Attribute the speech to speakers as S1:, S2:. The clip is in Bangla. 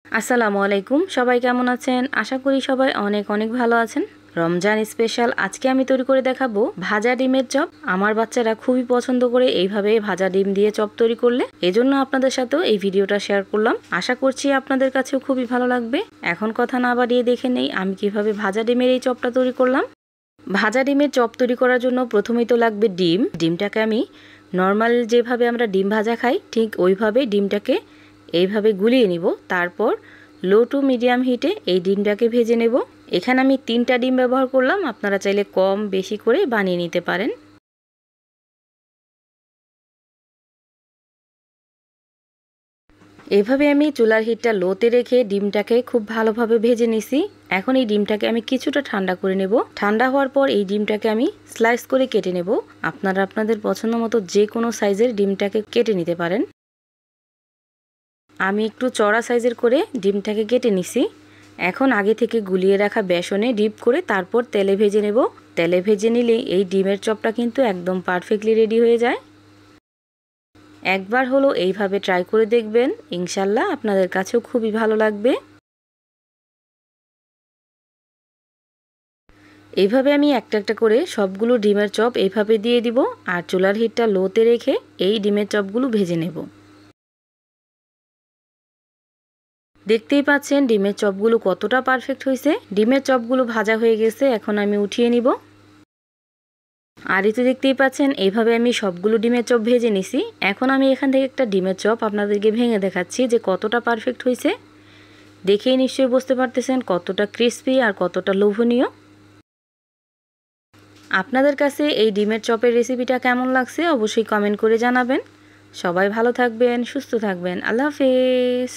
S1: আসসালামু আলাইকুম, সবাই কেমন আছেন? আশা করি সবাই অনেক অনেক ভালো আছেন। রমজান স্পেশাল আজকে আমি তৈরি করে দেখাবো ভাজা ডিমের চপ। আমার বাচ্চারা খুবই পছন্দ করে এইভাবে ভাজা ডিম দিয়ে চপ তৈরি করলে, এজন্য আপনাদের সাথেও এই ভিডিওটা শেয়ার করলাম। আশা করছি আপনাদের কাছেও খুবই ভালো লাগবে। এখন কথা না বাড়িয়ে দেখে নেই আমি কিভাবে ভাজা ডিমের এই চপটা তৈরি করলাম। ভাজা ডিমের চপ তৈরি করার জন্য প্রথমেই তো লাগবে ডিম। ডিমটাকে আমি নর্মাল যেভাবে আমরা ডিম ভাজা খাই ঠিক ওইভাবে ডিমটাকে এইভাবে গুলিয়ে নিব। তারপর লো টু মিডিয়াম হিটে এই ডিমটাকে ভেজে নেব। এখানে আমি 3টা ডিম ব্যবহার করলাম, আপনারা চাইলে কম বেশি করে বানিয়ে নিতে পারেন। এভাবে আমি চুলার হিটটা লোতে রেখে ডিমটাকে খুব ভালোভাবে ভেজে নিছি। এখন এই ডিমটাকে আমি কিছুটা ঠান্ডা করে নেব। ঠান্ডা হওয়ার পর এই ডিমটাকে আমি স্লাইস করে কেটে নেব। আপনারা আপনাদের পছন্দ মতো যে কোনো সাইজের ডিমটাকে কেটে নিতে পারেন। আমি একটু চড়া সাইজের করে ডিমটাকে কেটে নিছি। এখন আগে থেকে গুলিয়ে রাখা বেসনে ডিপ করে তারপর তেলে ভেজে নেব। তেলে ভেজে নিলে এই ডিমের চপটা কিন্তু একদম পারফেক্টলি রেডি হয়ে যায়। একবার হলো এইভাবে ট্রাই করে দেখবেন, ইনশাল্লাহ আপনাদের কাছেও খুবই ভালো লাগবে। এইভাবে আমি একটা একটা করে সবগুলো ডিমের চপ এইভাবে দিয়ে দিব আর চুলার হিটটা লোতে রেখে এই ডিমের চপগুলো ভেজে নেব। দেখতেই পাচ্ছেন ডিমের চপগুলো কতটা পারফেক্ট হয়েছে। ডিমের চপগুলো ভাজা হয়ে গেছে, এখন আমি উঠিয়ে নিব। আর এই তো দেখতেই পাচ্ছেন এইভাবে আমি সবগুলো ডিমের চপ ভেজে নিছি। এখন আমি এখান থেকে একটা ডিমের চপ আপনাদেরকে ভেঙে দেখাচ্ছি যে কতটা পারফেক্ট হয়েছে। দেখেই নিশ্চয়ই বুঝতে পারতেছেন কতটা ক্রিস্পি আর কতটা লোভনীয়। আপনাদের কাছে এই ডিমের চপের রেসিপিটা কেমন লাগছে অবশ্যই কমেন্ট করে জানাবেন। সবাই ভালো থাকবেন, সুস্থ থাকবেন। আল্লাহ হাফেজ।